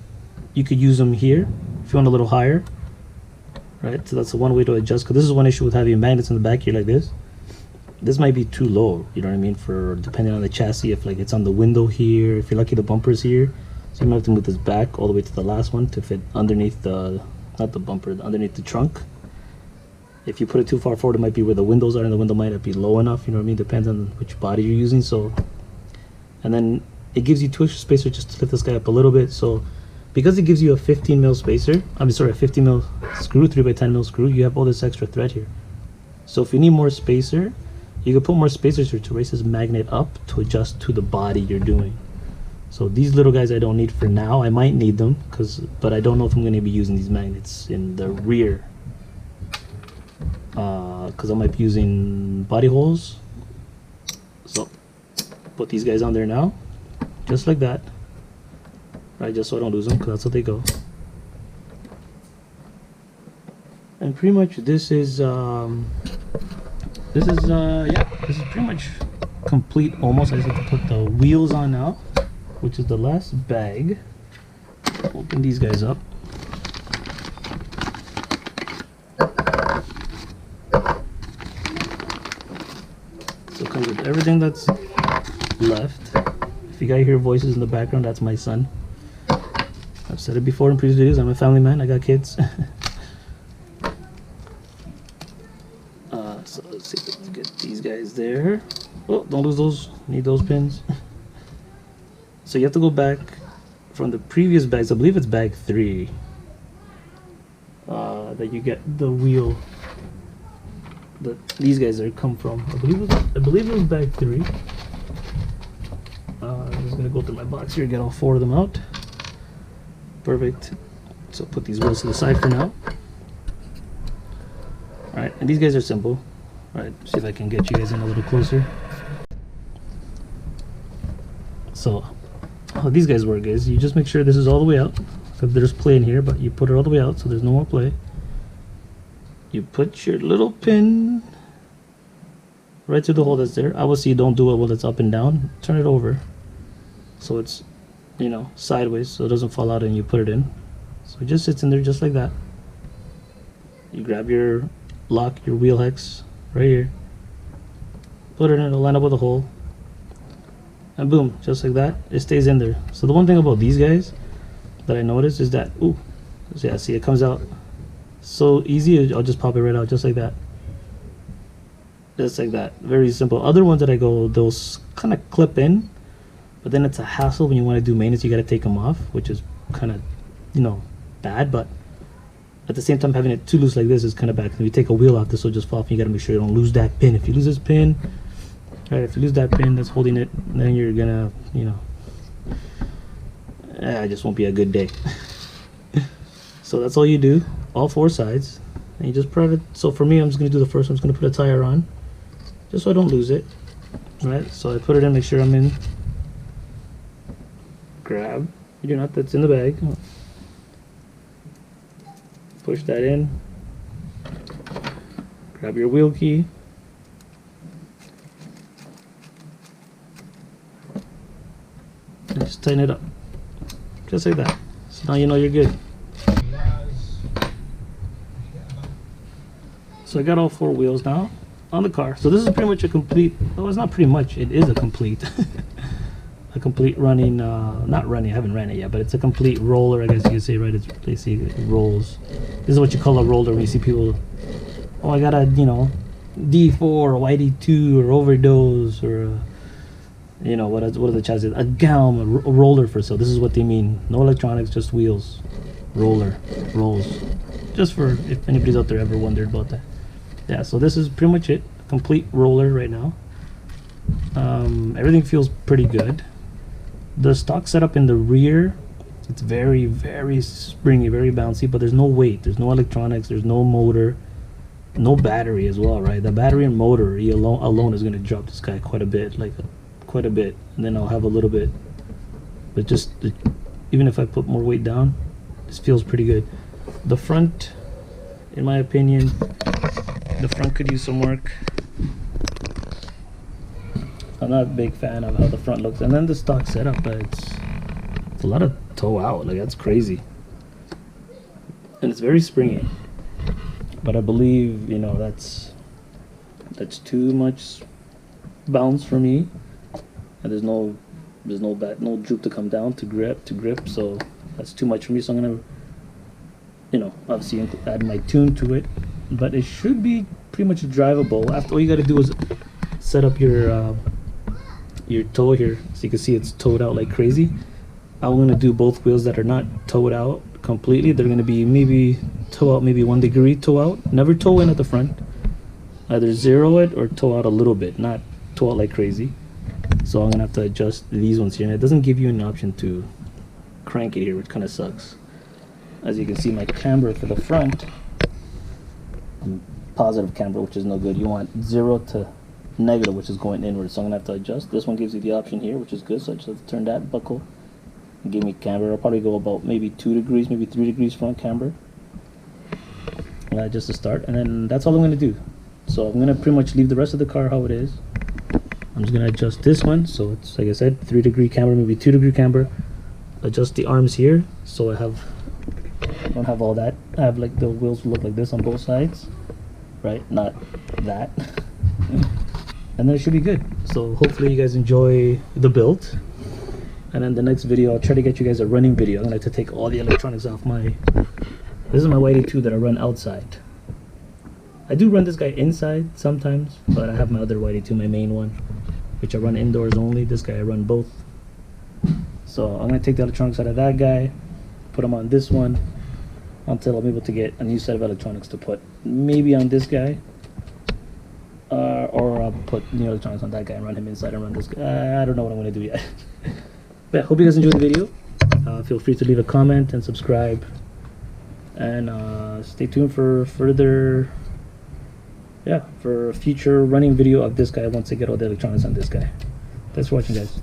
you could use them here if you want a little higher, right? So that's the one way to adjust, because this is one issue with having magnets in the back here like this. This might be too low, you know what I mean, for depending on the chassis. If like it's on the window here, if you're lucky the bumper's here, so you might have to move this back all the way to the last one to fit underneath the, not the bumper, underneath the trunk. If you put it too far forward, it might be where the windows are, and the window might not be low enough, you know what I mean? Depends on which body you're using. So, and then it gives you 2 extra spacers just to lift this guy up a little bit. So because it gives you a 15 mil spacer, a 15 mil screw, 3x10 mil screw, you have all this extra thread here. So if you need more spacer, you can put more spacers here to raise this magnet up to adjust to the body you're doing. So these little guys I don't need for now. I might need them, but I don't know if I'm going to be using these magnets in the rear. Because I might be using body holes. So put these guys on there now, just like that, right? Just so I don't lose them, because that's how they go. And pretty much this is yeah, this is pretty much complete almost. I just have to put the wheels on now, which is the last bag. Open these guys up. everything that's left. If you guys hear voices in the background, that's my son. I've said it before in previous videos, I'm a family man, I got kids. So let's see if we can get these guys there. Oh, don't lose those, need those pins. So you have to go back from the previous bags, I believe it's bag 3, that you get the wheel that these guys are come from. I believe it was bag 3. I'm just gonna go through my box here, get all 4 of them out. Perfect. So put these wheels to the side for now. Alright, and these guys are simple. Alright, see if I can get you guys in a little closer. So how these guys work is you just make sure this is all the way out, because there's play in here, but you put it all the way out so there's no more play. You put your little pin right through the hole that's there. Obviously you don't do it while it's up and down. Turn it over so it's, you know, sideways so it doesn't fall out, and you put it in. So it just sits in there just like that. You grab your lock, your wheel hex right here, put it in, it'll line up with the hole, and boom, just like that, it stays in there. So the one thing about these guys that I noticed is that, ooh, yeah, see, it comes out so easy. I'll just pop it right out just like that. Just like that, very simple. Other ones that I go, those kind of clip in, but then it's a hassle when you want to do maintenance. You got to take them off, which is kind of, you know, bad. But at the same time, having it too loose like this is kind of bad. If you take a wheel off, this will just fall off. You got to make sure you don't lose that pin. If you lose this pin, right, if you lose that pin that's holding it, then you're gonna, you know, it just won't be a good day. So that's all you do, all 4 sides, and you just put it. So for me, I'm just gonna do the first one. I'm just gonna put a tire on, just so I don't lose it. Right, so I put it in, make sure I'm in. Grab your nut that's in the bag. Push that in. Grab your wheel key. And just tighten it up. Just like that. So now you know you're good. So I got all 4 wheels now on the car. So this is pretty much a complete, well, it's not pretty much, it is a complete a complete running, not running, I haven't ran it yet, but it's a complete roller, I guess you could say, right? It's basically, it rolls. This is what you call a roller when you see people, oh, I got a, you know, D4 or YD2 or overdose or a, you know, what are the chances? A GALM, a roller for sale. This is what they mean. No electronics, just wheels. Roller, rolls. Just for if anybody's out there ever wondered about that. Yeah, so this is pretty much it. Complete roller right now. Everything feels pretty good. The stock setup in the rear, it's very, very springy, very bouncy, but there's no weight. There's no electronics. There's no motor. No battery as well, right? The battery and motor alone is going to drop this guy quite a bit, like quite a bit. And then I'll have a little bit. But just, even if I put more weight down, this feels pretty good. The front, in my opinion, the front could use some work. I'm not a big fan of how the front looks. And then the stock setup, it's a lot of toe out. Like, that's crazy. And it's very springy. But I believe, you know, that's too much bounce for me. And there's no droop to come down to grip. So that's too much for me. So I'm gonna, you know, obviously add my tune to it. But it should be pretty much drivable. After, all you got to do is set up your toe here, so you can see it's towed out like crazy. I'm gonna do both wheels that are not towed out completely. They're gonna be maybe toe out, maybe 1 degree toe out. Never toe in at the front. Either zero it or toe out a little bit, not toe out like crazy. So I'm gonna have to adjust these ones here, and it doesn't give you an option to crank it here, which kind of sucks. As you can see, my camber for the front, positive camber, which is no good. You want 0 to negative, which is going inward. So I'm gonna have to adjust. This one gives you the option here, which is good. So I just have to turn that buckle and give me camber. I'll probably go about maybe 2 degrees, maybe 3 degrees front camber, just to start. And then that's all I'm gonna do. So I'm gonna pretty much leave the rest of the car how it is. I'm just gonna adjust this one, so it's, like I said, 3 degree camber, maybe 2 degree camber. Adjust the arms here, so I don't have all that. I have, like, the wheels look like this on both sides, right? Not that. and then it should be good. So hopefully you guys enjoy the build, and then the next video I'll try to get you guys a running video. I'm gonna have to take all the electronics off my, this is my Whitey 2 that I run outside. I do run this guy inside sometimes, but I have my other Whitey 2, my main one, which I run indoors only. This guy I run both. So I'm gonna take the electronics out of that guy, put them on this one, until I'm able to get a new set of electronics to put maybe on this guy, or I'll put new electronics on that guy and run him inside and run this guy. I don't know what I'm gonna do yet. But yeah, hope you guys enjoyed the video. Feel free to leave a comment and subscribe, and stay tuned for further, for a future running video of this guy once I get all the electronics on this guy. Thanks for watching, guys.